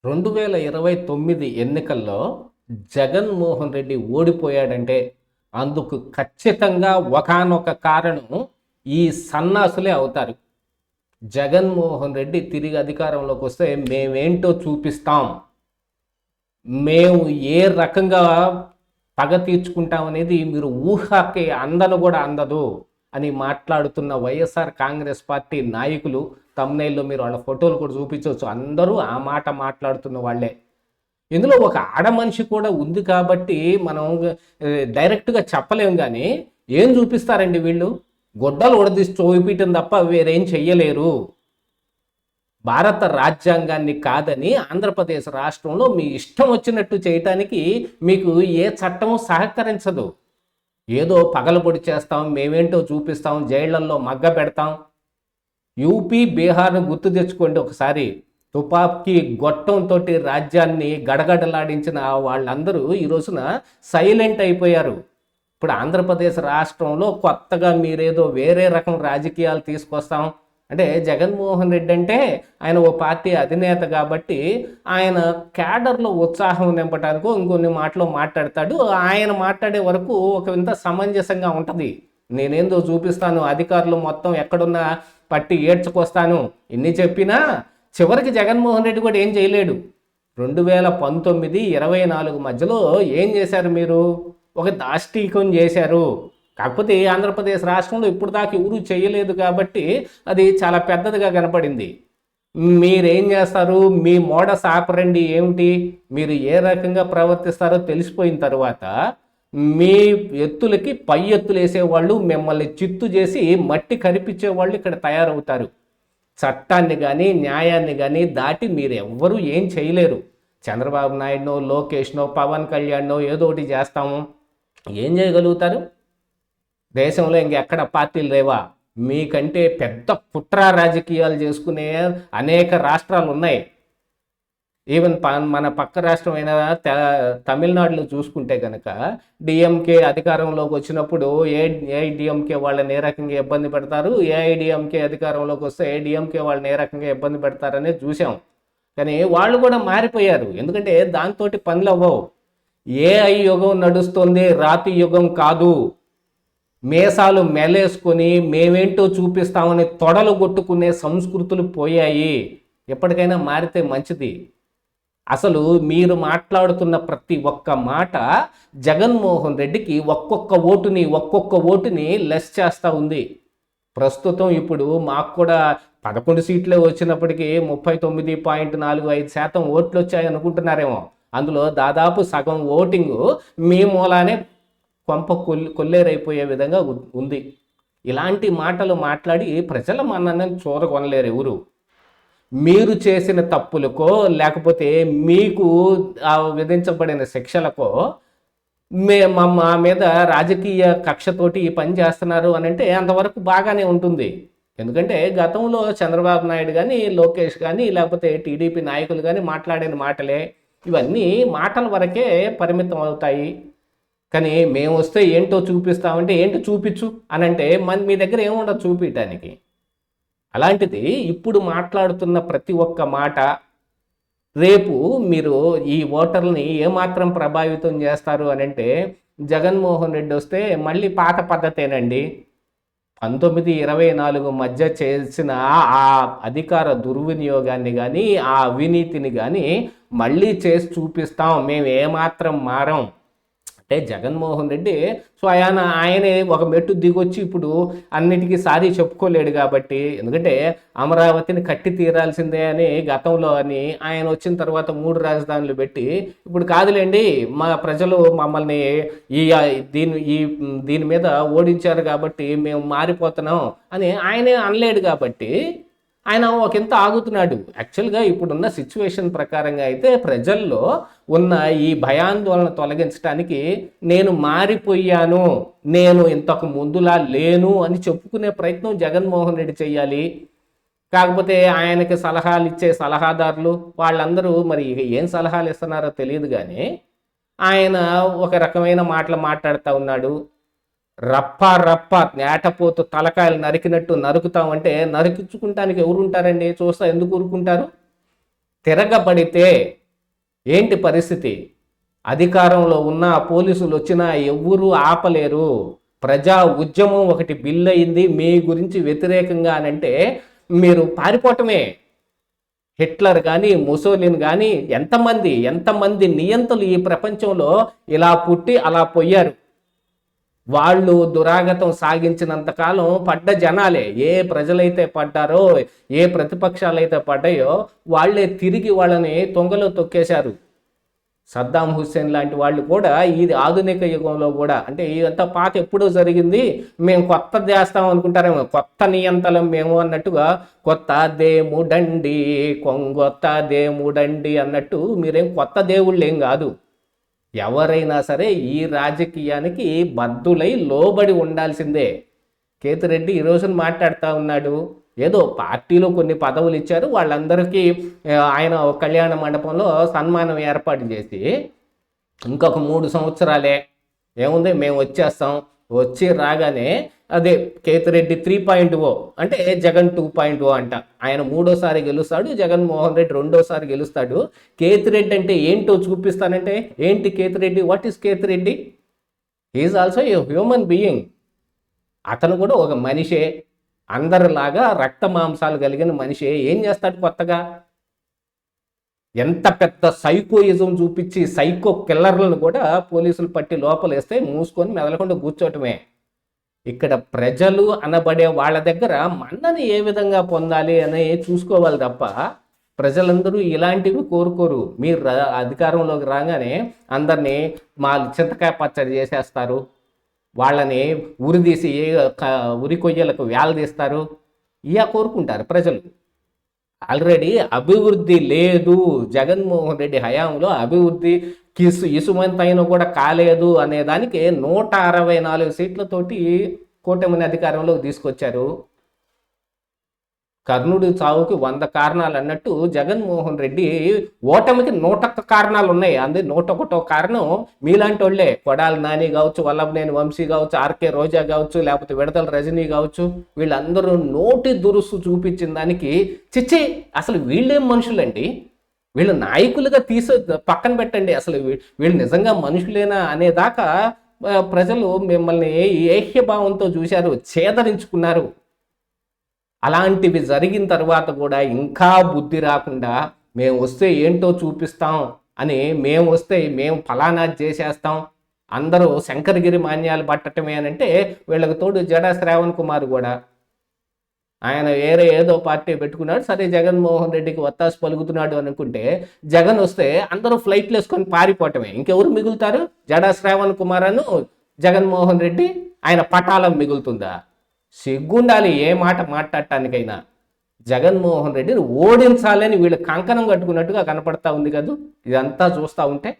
2029 ఎన్నికల్లో జగన్మోహన్ రెడ్డి ఓడిపోయాడంటే అందుకు ఖచ్చితంగా ఒకానొక కారణం ఈ సన్నాసులే అవుతారు. జగన్మోహన్ రెడ్డి తిరిగి అధికారంలోకి వస్తే మేమేంటో చూపిస్తాం, మేము ఏ రకంగా పగ తీర్చుకుంటామనేది మీరు ఊహకి అందను కూడా అందదు అని మాట్లాడుతున్న వైఎస్ఆర్ కాంగ్రెస్ పార్టీ నాయకులు, తమ్నైల్లో మీరు వాళ్ళ ఫోటోలు కూడా చూపించవచ్చు, అందరూ ఆ మాట మాట్లాడుతున్న వాళ్ళే. ఇందులో ఒక ఆడ మనిషి కూడా ఉంది కాబట్టి మనం డైరెక్ట్గా చెప్పలేం. కానీ ఏం చూపిస్తారండి వీళ్ళు? గొడ్డలు ఉడదీసి చూపించడం తప్ప వేరేం చెయ్యలేరు. భారత రాజ్యాంగాన్ని కాదని ఆంధ్రప్రదేశ్ రాష్ట్రంలో మీ ఇష్టం వచ్చినట్టు చేయటానికి మీకు ఏ చట్టము సహకరించదు. ఏదో పగలబొడి చేస్తాం, మేమేంటో చూపిస్తాం, జైళ్లలో మగ్గ పెడతాం. యూపీ బీహార్ను గుర్తు తెచ్చుకోండి ఒకసారి. తుపాకీ గొట్టంతో రాజ్యాన్ని గడగడలాడించిన వాళ్ళందరూ ఈ రోజున సైలెంట్ అయిపోయారు. ఇప్పుడు ఆంధ్రప్రదేశ్ రాష్ట్రంలో కొత్తగా మీరేదో వేరే రకం రాజకీయాలు తీసుకొస్తాం అంటే, జగన్మోహన్ రెడ్డి అంటే ఆయన ఓ పార్టీ అధినేత కాబట్టి ఆయన క్యాడర్లో ఉత్సాహం నింపడానికో ఇంకొన్ని మాటలు మాట్లాడతాడు. ఆయన మాట్లాడే వరకు ఒక వింత సమంజసంగా ఉంటుంది. నేనేందో చూపిస్తాను, అధికారులు మొత్తం ఎక్కడున్నా పట్టి ఏడ్చుకొస్తాను, ఇన్ని చెప్పినా చివరికి జగన్మోహన్ రెడ్డి కూడా ఏం చేయలేడు. 2019-24 మధ్యలో ఏం చేశారు మీరు? ఒక దాష్టీకం చేశారు. కాకపోతే ఆంధ్రప్రదేశ్ రాష్ట్రంలో ఇప్పుడు దాకా ఎవరూ చేయలేదు కాబట్టి అది చాలా పెద్దదిగా కనపడింది. మీరేం చేస్తారు? మీ మోడస్ ఆపరండి ఏమిటి? మీరు ఏ రకంగా ప్రవర్తిస్తారో తెలిసిపోయిన తర్వాత మీ ఎత్తులకి పై ఎత్తులు వేసేవాళ్ళు, మిమ్మల్ని చిత్తు చేసి మట్టి కరిపించేవాళ్ళు ఇక్కడ తయారవుతారు. చట్టాన్ని కానీ న్యాయాన్ని కానీ దాటి మీరు ఎవ్వరూ ఏం చేయలేరు. చంద్రబాబు నాయుడునో, లోకేష్నో, పవన్ కళ్యాణ్నో ఏదో ఒకటి చేస్తాము, ఏం చేయగలుగుతారు? దేశంలో ఇంకెక్కడ పార్టీలు లేవా? మీకంటే పెద్ద కుట్ర రాజకీయాలు చేసుకునే అనేక రాష్ట్రాలు ఉన్నాయి. ఈవెన్ మన పక్క రాష్ట్రమైన తమిళనాడులో చూసుకుంటే కనుక డిఎంకే అధికారంలోకి వచ్చినప్పుడు ఏఐడిఎంకే వాళ్ళని ఏ రకంగా ఇబ్బంది పెడతారు, ఏఐడిఎంకే అధికారంలోకి వస్తే ఏడిఎంకే వాళ్ళని ఏ రకంగా ఇబ్బంది పెడతారనేది చూసాం. కానీ వాళ్ళు కూడా మారిపోయారు. ఎందుకంటే దాంతో పనులు అవ్వవు. ఏఐ యుగం నడుస్తుంది, రాతి యుగం కాదు. మేసాలు మెలేసుకొని మేమేంటో చూపిస్తామని తొడలు కొట్టుకునే సంస్కృతులు పోయాయి. ఎప్పటికైనా మారితే మంచిది. అసలు మీరు మాట్లాడుతున్న ప్రతి ఒక్క మాట జగన్మోహన్ రెడ్డికి ఒక్కొక్క ఓటుని లెస్ చేస్తూ ఉంది. ప్రస్తుతం ఇప్పుడు మాకు కూడా 11 సీట్లే వచ్చినప్పటికీ 39.45% ఓట్లు వచ్చాయి అనుకుంటున్నారేమో. అందులో దాదాపు సగం ఓటింగు మీ మూలానే కొంప కొల్లేరైపోయే విధంగా ఉంది. ఇలాంటి మాటలు మాట్లాడి ప్రజల మన్ననని చూరగొనలేరు ఎవరు. మీరు చేసిన తప్పులకో లేకపోతే మీకు విధించబడిన శిక్షలకో మా మీద రాజకీయ కక్షతోటి ఈ పని చేస్తున్నారు అని అంటే అంతవరకు బాగానే ఉంటుంది. ఎందుకంటే గతంలో చంద్రబాబు నాయుడు కానీ, లోకేష్ కానీ, లేకపోతే టీడీపీ నాయకులు కానీ మాట్లాడిన మాటలే ఇవన్నీ మాటల వరకే పరిమితం అవుతాయి. కానీ మేము వస్తే ఏంటో చూపిస్తామంటే ఏంటో చూపించు అని అంటే మీ దగ్గర ఏముండదు చూపించడానికి. అలాంటిది ఇప్పుడు మాట్లాడుతున్న ప్రతి ఒక్క మాట రేపు మీరు ఈ ఓటర్లని ఏమాత్రం ప్రభావితం చేస్తారు అని అంటే, జగన్మోహన్ రెడ్డి వస్తే మళ్ళీ పాత పద్ధతేనండి. 19-24 మధ్య చేసిన ఆ అధికార దుర్వినియోగాన్ని కానీ, ఆ అవినీతిని కానీ మళ్ళీ చేసి చూపిస్తాం, మేము ఏమాత్రం మారం అంటే జగన్మోహన్ రెడ్డి ఆయనే ఒక మెట్టు దిగొచ్చి ఇప్పుడు అన్నిటికీ సారీ చెప్పుకోలేడు కాబట్టి. ఎందుకంటే అమరావతిని కట్టి తీరాల్సిందే అని గతంలో అని ఆయన వచ్చిన తర్వాత 3 రాజధానులు పెట్టి ఇప్పుడు కాదులేండి మా ప్రజలు మమ్మల్ని దీని మీద ఓడించారు కాబట్టి మేము మారిపోతున్నాం అని ఆయనే అనలేడు కాబట్టి ఆయన ఒకంత ఆగుతున్నాడు. యాక్చువల్గా ఇప్పుడున్న సిచ్యువేషన్ ప్రకారంగా అయితే ప్రజల్లో ఉన్న ఈ భయాందోళన తొలగించడానికి నేను మారిపోయాను, నేను ఇంతకు ముందులా లేను అని చెప్పుకునే ప్రయత్నం జగన్మోహన్ రెడ్డి చేయాలి. కాకపోతే ఆయనకి సలహాలు ఇచ్చే సలహాదారులు వాళ్ళందరూ మరి ఏం సలహాలు ఇస్తున్నారో తెలియదు. కానీ ఆయన ఒక రకమైన మాటలు మాట్లాడుతూ ఉన్నాడు. రప్ప నేటపోతూ తలకాయలు నరికినట్టు నరుకుతామంటే నరికించుకుంటానికి ఎవరు ఉంటారండి? చూస్తా ఎందుకు ఊరుకుంటారు? తిరగబడితే ఏంటి పరిస్థితి? అధికారంలో ఉన్న పోలీసులు వచ్చినా ఎవ్వరూ ఆపలేరు. ప్రజా ఉద్యమం ఒకటి బిల్ అయింది మీ గురించి వ్యతిరేకంగా అని అంటే మీరు పారిపోవటమే. హిట్లర్ కానీ ముసోలిన్ కానీ ఎంతమంది నియంతలు ఈ ప్రపంచంలో ఇలా పుట్టి అలా పోయారు. వాళ్ళు దురాగతం సాగించినంత కాలం పడ్డ జనాలే, ఏ ప్రజలైతే పడ్డారో, ఏ ప్రతిపక్షాలైతే పడ్డాయో వాళ్ళే తిరిగి వాళ్ళని తొంగలో తొక్కేశారు. సద్దాం హుస్సేన్ లాంటి వాళ్ళు కూడా ఈ ఆధునిక యుగంలో కూడా, అంటే ఇదంతా పాత ఎప్పుడో జరిగింది, మేము కొత్త చేస్తాం అనుకుంటారేమో, కొత్త నియంతలం మేము అన్నట్టుగా కొత్త దేముడండి కొంగొత్త దేముడండి అన్నట్టు మీరేం కొత్త దేవుళ్ళు ఏం కాదు. ఎవరైనా సరే ఈ రాజకీయానికి బద్దులై లోబడి ఉండాల్సిందే. కేతిరెడ్డి ఈ రోజున మాట్లాడుతూ ఉన్నాడు, ఏదో పార్టీలో కొన్ని పదవులు ఇచ్చారు వాళ్ళందరికీ ఆయన కళ్యాణ మండపంలో సన్మానం ఏర్పాటు చేసి ఇంకొక 3 సంవత్సరాలే ఏముంది మేము వచ్చేస్తాం, వచ్చి రాగానే అదే కేతిరెడ్డి 3.0 అంటే జగన్ 2.0 అంట. ఆయన 3వ సారి గెలుస్తాడు, జగన్మోహన్ రెడ్డి 2వ సారి గెలుస్తాడు. కేతిరెడ్డి అంటే ఏంటో చూపిస్తానంటే ఏంటి Ketireddy? What is Ketireddy? He is also a human being. అతను కూడా ఒక మనిషే, అందరిలాగా రక్త మాంసాలు కలిగిన మనిషి. ఏం చేస్తాడు కొత్తగా? ఎంత పెద్ద సైకోయిజం చూపించి సైకో కిల్లర్లను కూడా పోలీసులు పట్టి లోపలేస్తే మూసుకొని మెదలకుండా కూర్చోటమే. ఇక్కడ ప్రజలు అనబడే వాళ్ళ దగ్గర మన్నని ఏ విధంగా పొందాలి అని చూసుకోవాలి తప్ప ప్రజలందరూ ఇలాంటివి కోరుకోరు. మీరు అధికారంలోకి రాగానే అందరినీ మా చింతకాయ పచ్చడి చేసేస్తారు, వాళ్ళని ఉరిదీసి ఉరి కొయ్యలకు వేలదీస్తారు, ఇయా కోరుకుంటారు ప్రజలు. ఆల్రెడీ అభివృద్ధి లేదు, జగన్మోహన్ రెడ్డి హయాంలో అభివృద్ధి ఇసుమంతైన కూడా కాలేదు అనే దానికి 164 సీట్లతోటి కూటమిని అధికారంలోకి తీసుకొచ్చారు. కర్ణుడి చావుకి 100 కారణాలు అన్నట్టు జగన్మోహన్ రెడ్డి ఓటమికి 101 కారణాలు ఉన్నాయి. అందుకే 101వ కారణం మీలాంటి వాళ్ళే. కొడాలి నాని కావచ్చు, వల్లభనేని వంశీ కావచ్చు, ఆర్కే రోజా కావచ్చు, లేకపోతే విడదల రజనీ కావచ్చు, వీళ్ళందరూ నోటి దురుసు చూపించిన దానికి చిచ్చి అసలు వీళ్ళేం మనుషులండి, వీళ్ళు నాయకులుగా పక్కన పెట్టండి, అసలు వీళ్ళు నిజంగా మనుషులేనా అనేదాకా ప్రజలు మిమ్మల్ని ఏహ్యభావంతో చూశారు, ఛేదరించుకున్నారు. అలాంటివి జరిగిన తర్వాత కూడా ఇంకా బుద్ధి రాకుండా మేము వస్తే ఏంటో చూపిస్తాం అని, మేము వస్తే మేము ఫలానా చేసేస్తాం, అందరూ శంకరగిరి మాన్యాలు పట్టటమే అని అంటే వీళ్ళకి తోడు జడా శ్రావణ్ కుమార్ కూడా ఆయన వేరే ఏదో పార్టీ పెట్టుకున్నాడు, సరే జగన్మోహన్ రెడ్డికి ఒత్తాసు పలుకుతున్నాడు అనుకుంటే జగన్ వస్తే అందరూ ఫ్లైట్లు వేసుకొని పారిపోవటమే. ఇంకెవరు మిగులుతారు? జడా శ్రావణ్ కుమార్ అను జగన్మోహన్ రెడ్డి, ఆయన పటాలం మిగులుతుందా? సిగ్గుండాలి ఏ మాట మాట్లాడటానికైనా. జగన్మోహన్ రెడ్డిని ఓడించాలని వీళ్ళు కంకణం కట్టుకున్నట్టుగా కనపడతా ఉంది కదా ఇదంతా చూస్తూ ఉంటే.